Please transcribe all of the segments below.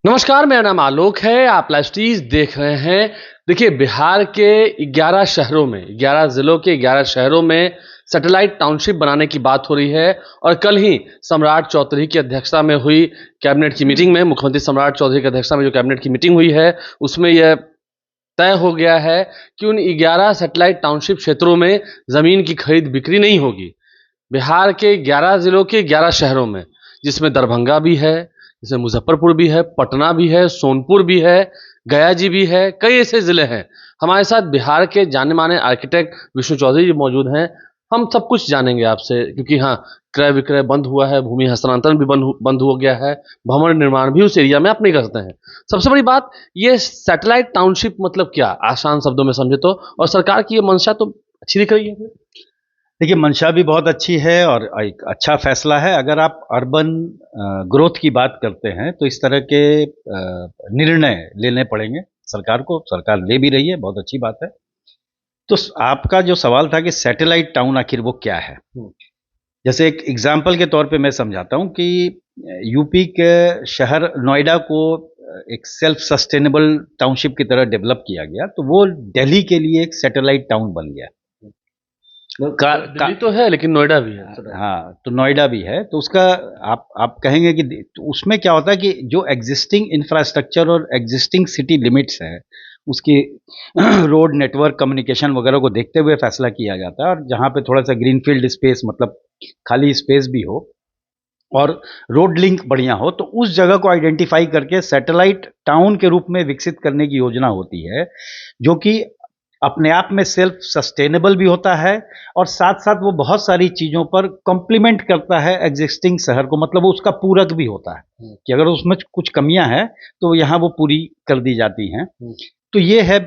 नमस्कार, मेरा नाम आलोक है। आप लाइव देख रहे हैं। देखिए, बिहार के 11 शहरों में, 11 जिलों के 11 शहरों में सैटेलाइट टाउनशिप बनाने की बात हो रही है। और कल ही सम्राट चौधरी की अध्यक्षता में हुई कैबिनेट की मीटिंग में, मुख्यमंत्री सम्राट चौधरी की अध्यक्षता में जो कैबिनेट की मीटिंग हुई है, उसमें यह तय हो गया है कि उन 11 सैटेलाइट टाउनशिप क्षेत्रों में ज़मीन की खरीद बिक्री नहीं होगी। बिहार के 11 जिलों के 11 शहरों में, जिसमें दरभंगा भी है, जिसमें मुजफ्फरपुर भी है, पटना भी है, सोनपुर भी है, गया जी भी है, कई ऐसे जिले हैं। हमारे साथ बिहार के जाने माने आर्किटेक्ट विष्णु चौधरी जी मौजूद हैं। हम सब कुछ जानेंगे आपसे, क्योंकि हाँ, क्रय विक्रय बंद हुआ है, भूमि हस्तांतरण भी बंद हो गया है, भवन निर्माण भी उस एरिया में आप नहीं कर सकते हैं। सबसे बड़ी बात, ये सैटेलाइट टाउनशिप मतलब क्या, आसान शब्दों में समझे तो, और सरकार की ये मंशा तो अच्छी दिख रही है। देखिए, मंशा भी बहुत अच्छी है और एक अच्छा फैसला है। अगर आप अर्बन ग्रोथ की बात करते हैं तो इस तरह के निर्णय लेने पड़ेंगे सरकार को। सरकार ले भी रही है, बहुत अच्छी बात है। तो आपका जो सवाल था कि सैटेलाइट टाउन आखिर वो क्या है, जैसे एक एग्जाम्पल के तौर पे मैं समझाता हूँ कि यूपी के शहर नोएडा को एक सेल्फ सस्टेनेबल टाउनशिप की तरह डेवलप किया गया, तो वो दिल्ली के लिए एक सैटेलाइट टाउन बन गया। दिल्ली तो है, लेकिन नोएडा भी है। हाँ, तो नोएडा भी है, तो उसका आप कहेंगे कि तो उसमें क्या होता है कि जो एग्जिस्टिंग इंफ्रास्ट्रक्चर और एग्जिस्टिंग सिटी लिमिट्स है, उसकी रोड नेटवर्क कम्युनिकेशन वगैरह को देखते हुए फैसला किया जाता है। और जहाँ पे थोड़ा सा ग्रीनफील्ड स्पेस, मतलब खाली स्पेस भी हो और रोड लिंक बढ़िया हो, तो उस जगह को आइडेंटिफाई करके सैटेलाइट टाउन के रूप में विकसित करने की योजना होती है, जो कि अपने आप में सेल्फ सस्टेनेबल भी होता है और साथ साथ वो बहुत सारी चीज़ों पर कॉम्प्लीमेंट करता है एग्जिस्टिंग शहर को, मतलब वो उसका पूरक भी होता है कि अगर उसमें कुछ कमियां हैं तो यहाँ वो पूरी कर दी जाती हैं। तो ये है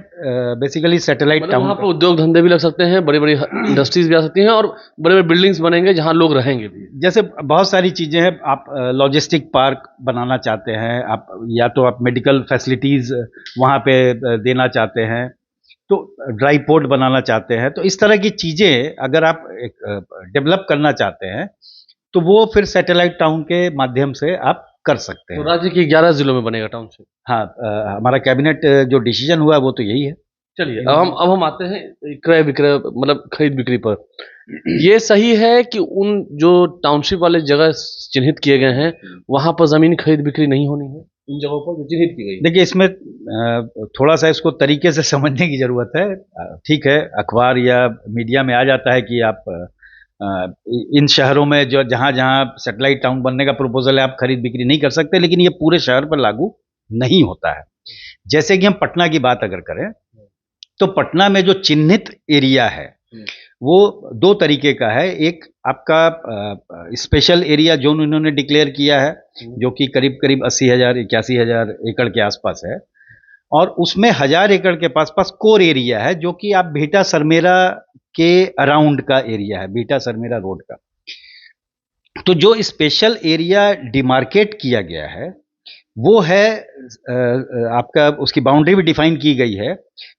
बेसिकली सैटेलाइट मतलब टाउन वहाँ का। पर उद्योग धंधे भी लग सकते हैं, बड़ी बड़ी इंडस्ट्रीज भी आ सकती हैं, और बड़े बड़े बिल्डिंग्स बनेंगे जहाँ लोग रहेंगे भी। जैसे बहुत सारी चीज़ें हैं, आप लॉजिस्टिक पार्क बनाना चाहते हैं, आप या तो आप मेडिकल फैसिलिटीज़ वहाँ पे देना चाहते हैं, तो ड्राई पोर्ट बनाना चाहते हैं, तो इस तरह की चीज़ें अगर आप डेवलप करना चाहते हैं तो वो फिर सैटेलाइट टाउन के माध्यम से आप कर सकते तो हैं। राज्य के 11 जिलों में बनेगा टाउनशिप। हाँ, हमारा कैबिनेट जो डिसीजन हुआ वो तो यही है। चलिए, अब हम आते हैं क्रय विक्रय, मतलब खरीद बिक्री पर। ये सही है कि उन जो टाउनशिप वाले जगह चिन्हित किए गए हैं, वहां पर जमीन खरीद बिक्री नहीं होनी है, इन जगहों पर जो चिन्हित की गई है। देखिए, इसमें थोड़ा सा इसको तरीके से समझने की ज़रूरत है। ठीक है, अखबार या मीडिया में आ जाता है कि आप इन शहरों में जो जहाँ जहाँ सैटेलाइट टाउन बनने का प्रपोजल है, आप खरीद बिक्री नहीं कर सकते, लेकिन ये पूरे शहर पर लागू नहीं होता है। जैसे कि हम पटना की बात अगर करें, तो पटना में जो चिन्हित एरिया है वो दो तरीके का है। एक आपका स्पेशल एरिया जोन उन्होंने डिक्लेयर किया है, जो कि करीब करीब 80,000 81,000 एकड़ के आसपास है। और उसमें 1,000 एकड़ के पास पास कोर एरिया है, जो कि आप भीटा सरमेरा के अराउंड का एरिया है, भीटा सरमेरा रोड का। तो जो स्पेशल एरिया डिमार्केट किया गया है वो है आपका, उसकी बाउंड्री भी डिफाइन की गई है।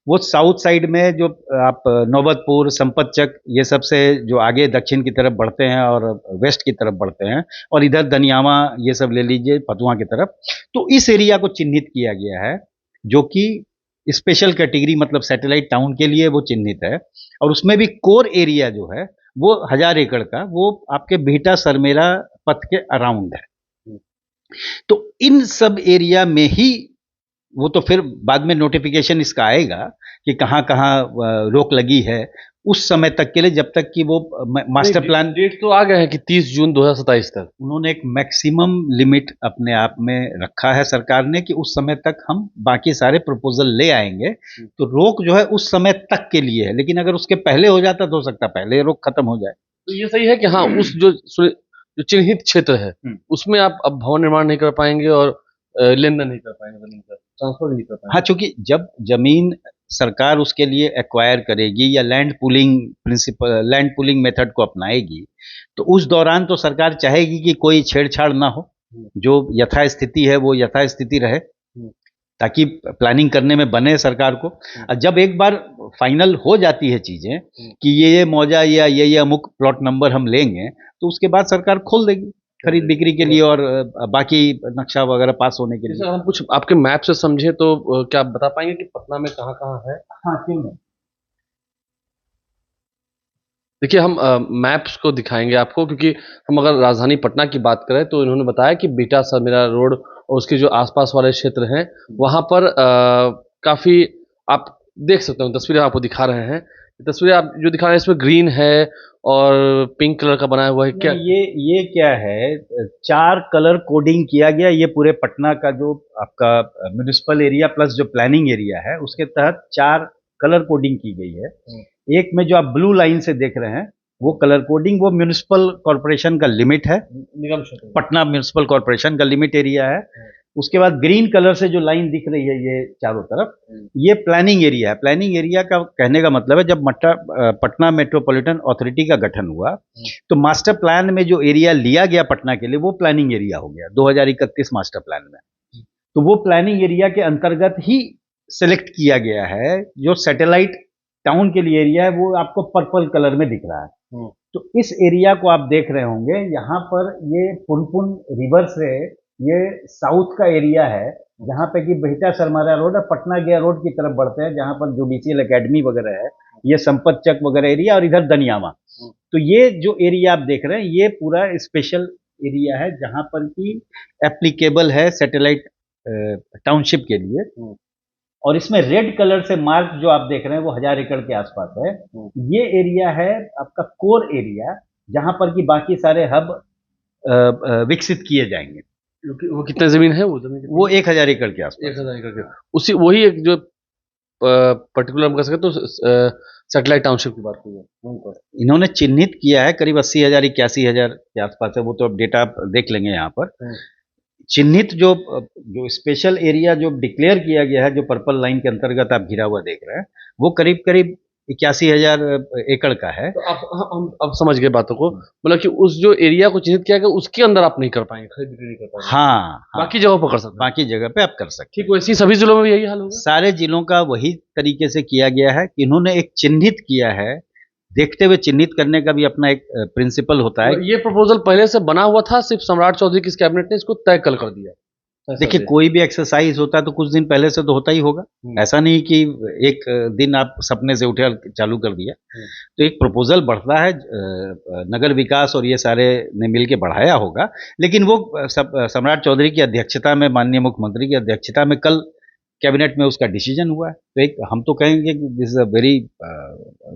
वो साउथ साइड में जो आप नौबतपुर, संपतचक, ये सब से जो आगे दक्षिण की तरफ बढ़ते हैं और वेस्ट की तरफ बढ़ते हैं, और इधर दनियावा ये सब ले लीजिए फतुहा की तरफ, तो इस एरिया को चिन्हित किया गया है, जो कि स्पेशल कैटेगरी, मतलब सैटेलाइट टाउन के लिए वो चिन्हित है। और उसमें भी कोर एरिया जो है वो 1,000 एकड़ का, वो आपके भीटा सरमेरा पथ के अराउंड है। तो इन सब एरिया में ही वो तो फिर बाद में नोटिफिकेशन इसका आएगा कि कहाँ कहाँ रोक लगी है, उस समय तक के लिए, जब तक कि वो मास्टर प्लान। डेट तो आ गए हैं कि 30 जून 2027 तक। उन्होंने एक मैक्सिमम लिमिट अपने आप में रखा है सरकार ने कि उस समय तक हम बाकी सारे प्रपोजल ले आएंगे। तो रोक जो है उस समय तक के लिए है, लेकिन अगर उसके पहले हो जाता तो हो सकता है पहले रोक खत्म हो जाए। तो ये सही है कि हाँ, उस जो चिन्हित क्षेत्र है, उसमें आप अब भवन निर्माण नहीं कर पाएंगे और लेन देन नहीं कर पाएंगे, जमीन का ट्रांसफर भी नहीं कर पाएंगे। हाँ, चूंकि जब जमीन सरकार उसके लिए एक्वायर करेगी या लैंड पुलिंग मेथड को अपनाएगी, तो उस दौरान तो सरकार चाहेगी कि कोई छेड़छाड़ ना हो, जो यथास्थिति है वो यथास्थिति रहे, ताकि प्लानिंग करने में बने सरकार को। और जब एक बार फाइनल हो जाती है चीजें कि ये मौजा या ये अमुक प्लॉट नंबर हम लेंगे, तो उसके बाद सरकार खोल देगी। खरीद बिक्री के लिए और बाकी नक्शा वगैरह पास होने के जैसे लिए। हम कुछ आपके मैप से समझे तो क्या आप बता पाएंगे कि पटना में कहाँ कहाँ है? हाँ, क्यों नहीं। देखिए हम मैप्स को दिखाएंगे आपको, क्योंकि हम अगर राजधानी पटना की बात करें तो इन्होंने बताया कि बीटा सरमेरा रोड और उसके जो आसपास वाले क्षेत्र हैं वहाँ पर काफ़ी आप देख सकते हो, तस्वीरें आपको दिखा रहे हैं। तस्वीरें आप जो दिखा रहे हैं इसमें ग्रीन है और पिंक कलर का बनाया हुआ है क्या? ये क्या है, 4 कलर कोडिंग किया गया। ये पूरे पटना का जो आपका म्युनिसिपल एरिया प्लस जो प्लानिंग एरिया है उसके तहत 4 कलर कोडिंग की गई है। एक में जो आप ब्लू लाइन से देख रहे हैं वो कलर कोडिंग, वो म्युनिसिपल कॉर्पोरेशन का लिमिट है, निगम क्षेत्र। पटना म्युनिसिपल कॉर्पोरेशन का लिमिट एरिया है। उसके बाद ग्रीन कलर से जो लाइन दिख रही है ये चारों तरफ, ये प्लानिंग एरिया है। प्लानिंग एरिया का कहने का मतलब है जब पटना मेट्रोपॉलिटन अथॉरिटी का गठन हुआ तो मास्टर प्लान में जो एरिया लिया गया पटना के लिए वो प्लानिंग एरिया हो गया 2031 मास्टर प्लान में। तो वो प्लानिंग एरिया के अंतर्गत ही सिलेक्ट किया गया है। जो सैटेलाइट टाउन के लिए एरिया है वो आपको पर्पल कलर में दिख रहा है। तो इस एरिया को आप देख रहे होंगे, यहाँ पर ये पुनपुन रिवर से ये साउथ का एरिया है जहाँ पे कि बिहटा सरमारा रोड और पटना गया रोड की तरफ बढ़ते हैं, जहाँ पर जुडिशियल एकेडमी वगैरह है, ये संपत चक वगैरह एरिया, और इधर दनियामा। तो ये जो एरिया आप देख रहे हैं ये पूरा स्पेशल एरिया है जहाँ पर कि एप्लीकेबल है सैटेलाइट टाउनशिप के लिए। और इसमें रेड कलर से मार्क जो आप देख रहे हैं वो 1000 एकड़ के आसपास है। ये एरिया है आपका कोर एरिया जहां पर कि बाकी सारे हब विकसित किए जाएंगे। वो कितना जमीन है? वो जमीन वो 1000 एकड़ के आसपास। 1000 एकड़ के उसी वही एक जो पर्टिकुलर हम कह सकते तो सैटेलाइट टाउनशिप की बात हुई है। इन्होंने चिन्हित किया है करीब 80,000 81,000 के आसपास है। वो तो अब डेटा आप देख लेंगे यहाँ पर। चिन्हित जो स्पेशल एरिया जो डिक्लेयर किया गया है, जो पर्पल लाइन के अंतर्गत आप घिरा हुआ देख रहे हैं, वो करीब करीब 81,000 एकड़ का है। तो हम अब समझ गए बातों को, मतलब कि उस जो एरिया को चिन्हित किया गया उसके अंदर आप नहीं कर पाएंगे, खरीद बिक्री नहीं कर पाएंगे। हाँ, बाकी जगहों पर कर सकते हैं। बाकी जगह पे आप कर सकते हैं। ठीक वैसे ही सभी जिलों में भी यही हाल होगा? सारे जिलों का वही तरीके से किया गया है कि इन्होंने एक चिन्हित किया है। देखते हुए चिन्हित करने का भी अपना एक प्रिंसिपल होता है। ये प्रपोजल पहले से बना हुआ था, सिर्फ सम्राट चौधरी की कैबिनेट ने इसको तय कर दिया? देखिए, कोई भी एक्सरसाइज होता है तो कुछ दिन पहले से तो होता ही होगा। ऐसा नहीं कि एक दिन आप सपने से उठे और चालू कर दिया। तो एक प्रपोजल बढ़ता है, नगर विकास और ये सारे ने मिलके बढ़ाया होगा। लेकिन वो सम्राट चौधरी की अध्यक्षता में, माननीय मुख्यमंत्री की अध्यक्षता में कल कैबिनेट में उसका डिसीजन हुआ है। तो एक हम तो कहेंगे कि this is a very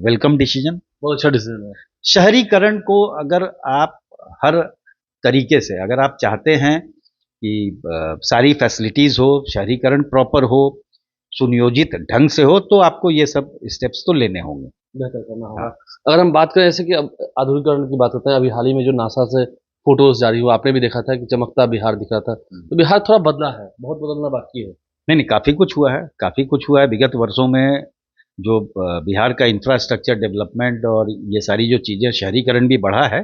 welcome decision. बहुत अच्छा डिसीजन है। शहरीकरण को अगर आप हर तरीके से अगर आप चाहते हैं कि सारी फैसिलिटीज हो, शहरीकरण प्रॉपर हो, सुनियोजित ढंग से हो, तो आपको ये सब स्टेप्स तो लेने होंगे, बेहतर करना होगा। अगर हम बात करें जैसे कि अब आधुनिकीकरण की बात करते हैं, अभी हाल ही में जो नासा से फोटोज जारी हुआ, आपने भी देखा था कि चमकता बिहार दिख रहा था। तो बिहार थोड़ा बदला है, बहुत बदलना बाकी है। नहीं, काफी कुछ हुआ है, काफी कुछ हुआ है विगत वर्षों में। जो बिहार का इंफ्रास्ट्रक्चर डेवलपमेंट और ये सारी जो चीजें, शहरीकरण भी बढ़ा है।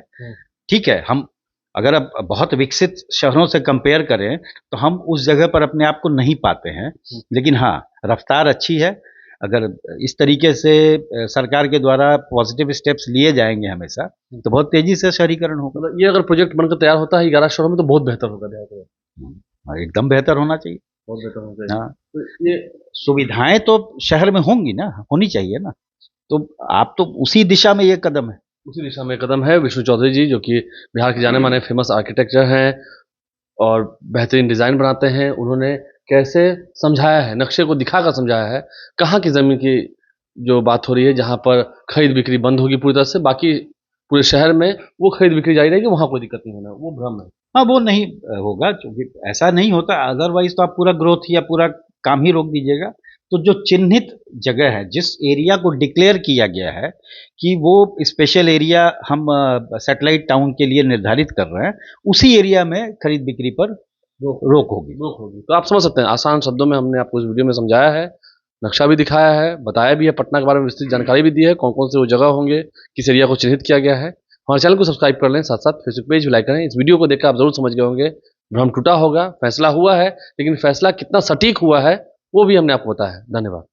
ठीक है, हम अगर अब बहुत विकसित शहरों से कंपेयर करें तो हम उस जगह पर अपने आप को नहीं पाते हैं। लेकिन हाँ, रफ्तार अच्छी है। अगर इस तरीके से सरकार के द्वारा पॉजिटिव स्टेप्स लिए जाएंगे हमेशा, तो बहुत तेजी से शहरीकरण होगा। ये अगर प्रोजेक्ट बनकर तैयार होता है 11 शहरों में तो बहुत बेहतर होगा। एकदम बेहतर होना चाहिए, बहुत बेहतर होना चाहिए। हाँ, तो ये सुविधाएं तो शहर में होंगी ना, होनी चाहिए ना। तो आप तो उसी दिशा में ये कदम है, उसी दिशा में कदम है। विष्णु चौधरी जी जो कि बिहार के जाने माने फेमस आर्किटेक्चर हैं और बेहतरीन डिज़ाइन बनाते हैं, उन्होंने कैसे समझाया है, नक्शे को दिखाकर समझाया है कहाँ की ज़मीन की जो बात हो रही है, जहाँ पर खरीद बिक्री बंद होगी पूरी तरह से, बाकी पूरे शहर में वो खरीद बिक्री जारी रहेगी, वहाँ कोई दिक्कत नहीं होना, वो भ्रम है। हाँ, वो नहीं होगा, क्योंकि ऐसा नहीं होता। अदरवाइज तो आप पूरा ग्रोथ या पूरा काम ही रोक दीजिएगा। तो जो चिन्हित जगह है, जिस एरिया को डिक्लेयर किया गया है कि वो स्पेशल एरिया हम सैटेलाइट टाउन के लिए निर्धारित कर रहे हैं, उसी एरिया में खरीद बिक्री पर रोक होगी। तो आप समझ सकते हैं, आसान शब्दों में हमने आपको इस वीडियो में समझाया है, नक्शा भी दिखाया है, बताया भी है, पटना के बारे में विस्तृत जानकारी भी दी है, कौन कौन से वो जगह होंगे, किस एरिया को चिन्हित किया गया है। हमारे चैनल को सब्सक्राइब कर लें, साथ साथ फेसबुक पेज भी लाइक करें। इस वीडियो को देखकर आप जरूर समझ गए होंगे, भ्रम टूटा होगा, फैसला हुआ है, लेकिन फैसला कितना सटीक हुआ है वो भी हमने आपको बताया है। धन्यवाद।